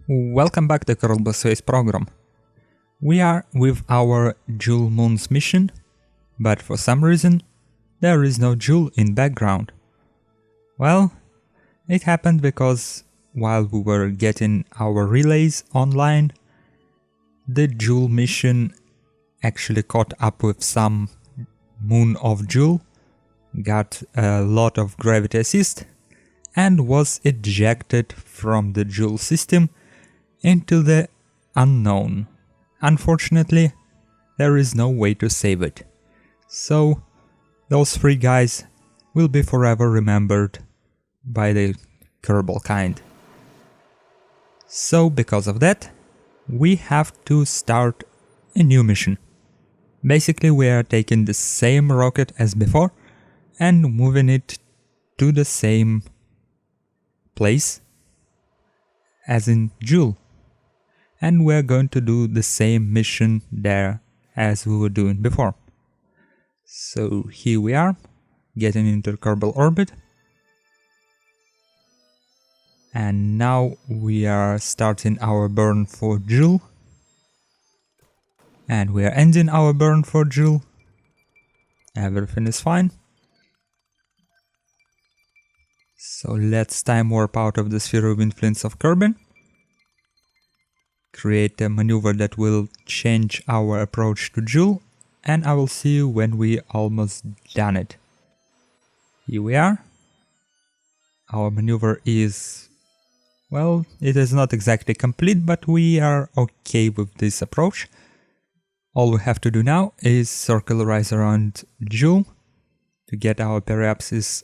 Welcome back to Kerbal Space Program. We are with our Jool Moons mission, but for some reason there is no Jool in background. Well, it happened because while we were getting our relays online, the Jool mission actually caught up with some moon of Jool, got a lot of gravity assist, and was ejected from the Jool system into the unknown. Unfortunately, there is no way to save it. So, those three guys will be forever remembered by the Kerbal kind. So, because of that, we have to start a new mission. Basically, we are taking the same rocket as before and moving it to the same place as in Jool. And we're going to do the same mission there as we were doing before. So here we are, getting into Kerbal orbit. And now we are starting our burn for Jool. And we are ending our burn for Jool. Everything is fine. So let's time warp out of the sphere of influence of Kerbin. Create a maneuver that will change our approach to Jool, and I will see you when we almost done it. Here we are. Our maneuver is, well, it is not exactly complete, but we are okay with this approach. All we have to do now is circularize around Jool to get our apoapsis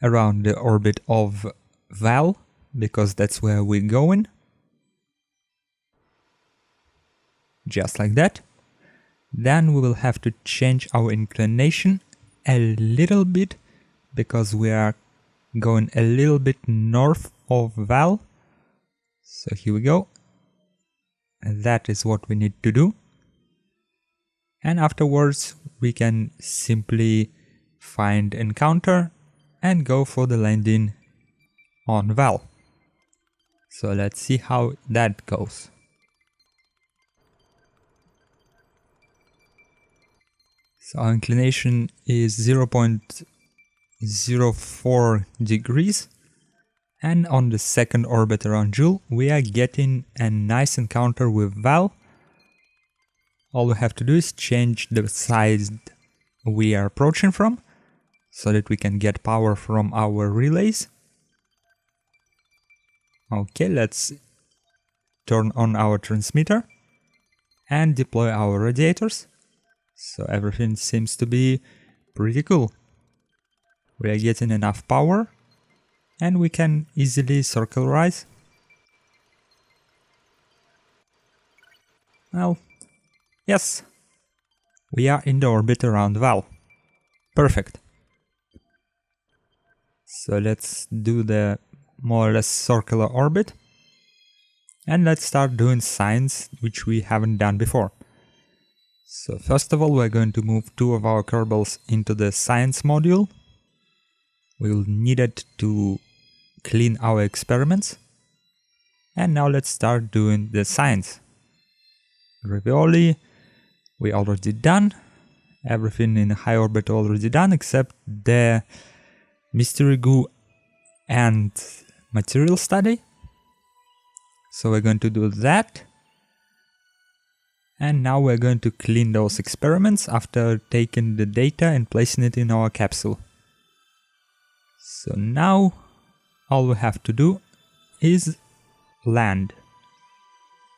around the orbit of Val, because that's where we're going. Just like that. Then we will have to change our inclination a little bit, because we are going a little bit north of Val. So here we go. And that is what we need to do. And afterwards we can simply find encounter and go for the landing on Val. So let's see how that goes. So our inclination is 0.04 degrees, and on the second orbit around Jool we are getting a nice encounter with Val. All we have to do is change the side we are approaching from, so that we can get power from our relays. Okay, let's turn on our transmitter and deploy our radiators. So everything seems to be pretty cool. We are getting enough power and we can easily circularize. Well, yes, we are in the orbit around Val. Perfect. So let's do the more or less circular orbit, and let's start doing science, which we haven't done before. So first of all, we're going to move two of our Kerbals into the science module. We'll need it to clean our experiments. And now let's start doing the science. Ravioli, we already done. Everything in high orbit already done, except the mystery goo and material study. So we're going to do that. And now we're going to clean those experiments after taking the data and placing it in our capsule. So now all we have to do is land.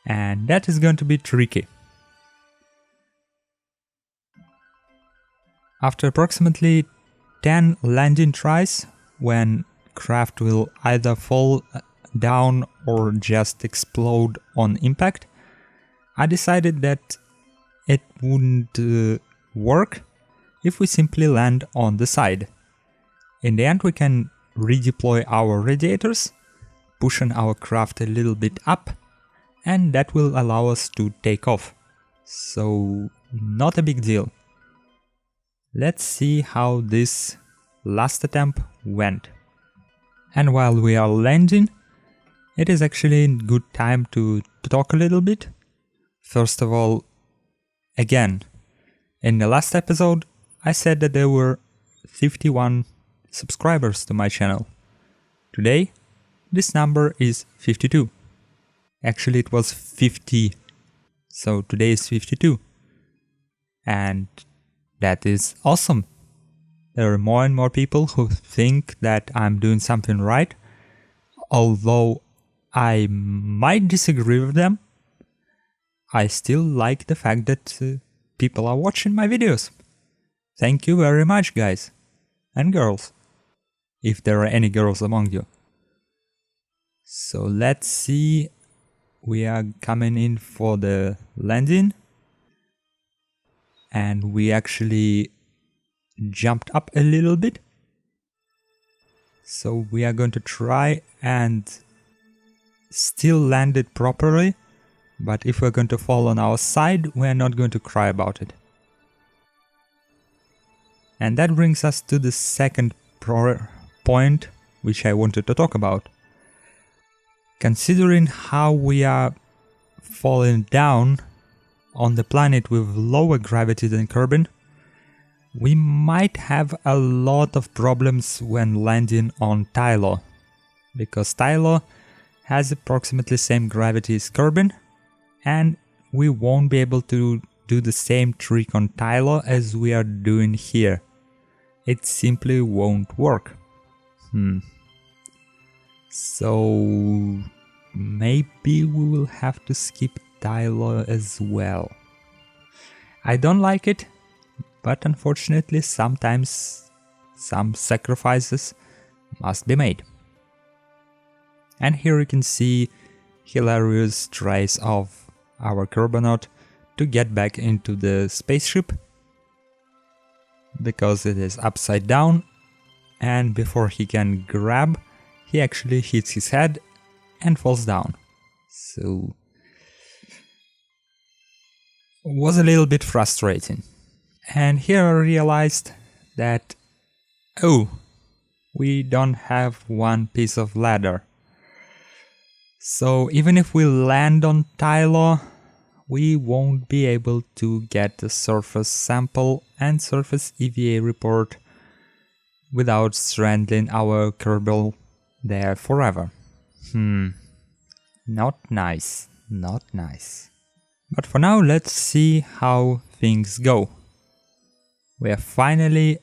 And that is going to be tricky. After approximately 10 landing tries, when craft will either fall down or just explode on impact, I decided that it wouldn't work if we simply land on the side. In the end, we can redeploy our radiators, pushing our craft a little bit up, and that will allow us to take off. So, not a big deal. Let's see how this last attempt went. And while we are landing, it is actually a good time to talk a little bit. First of all, again, in the last episode, I said that there were 51 subscribers to my channel. Today, this number is 52. Actually, it was 50. So today is 52. And that is awesome. There are more and more people who think that I'm doing something right, although I might disagree with them. I still like the fact that people are watching my videos. Thank you very much, guys. And girls. If there are any girls among you. So let's see. We are coming in for the landing. And we actually jumped up a little bit. So we are going to try and still land it properly. But if we're going to fall on our side, we're not going to cry about it. And that brings us to the second point which I wanted to talk about. Considering how we are falling down on the planet with lower gravity than Kerbin, we might have a lot of problems when landing on Tylo, because Tylo has approximately the same gravity as Kerbin, and we won't be able to do the same trick on Tylo as we are doing here. It simply won't work. So maybe we will have to skip Tylo as well. I don't like it, but unfortunately sometimes some sacrifices must be made. And here you can see hilarious tries of our Kerbonaut to get back into the spaceship, because it is upside down, and before he can grab, he actually hits his head and falls down. So was a little bit frustrating. And here I realized that, oh, we don't have one piece of ladder. So even if we land on Tylo, we won't be able to get the surface sample and surface EVA report without stranding our Kerbal there forever. Not nice, not nice. But for now, let's see how things go. We are finally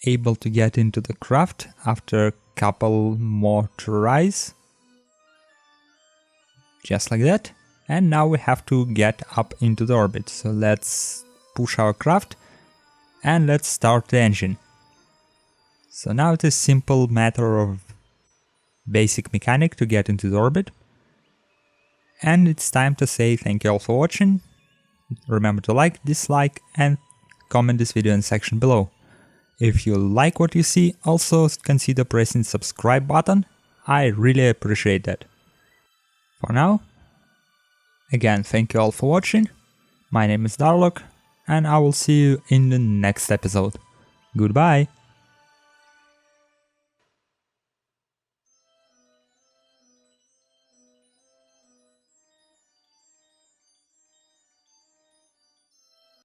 able to get into the craft after a couple more tries. Just like that. And now we have to get up into the orbit. So let's push our craft and let's start the engine. So now it is a simple matter of basic mechanic to get into the orbit. And it's time to say thank you all for watching. Remember to like, dislike and comment this video in the section below. If you like what you see, also consider pressing the subscribe button. I really appreciate that. For now, again, thank you all for watching. My name is Darlock, and I will see you in the next episode. Goodbye!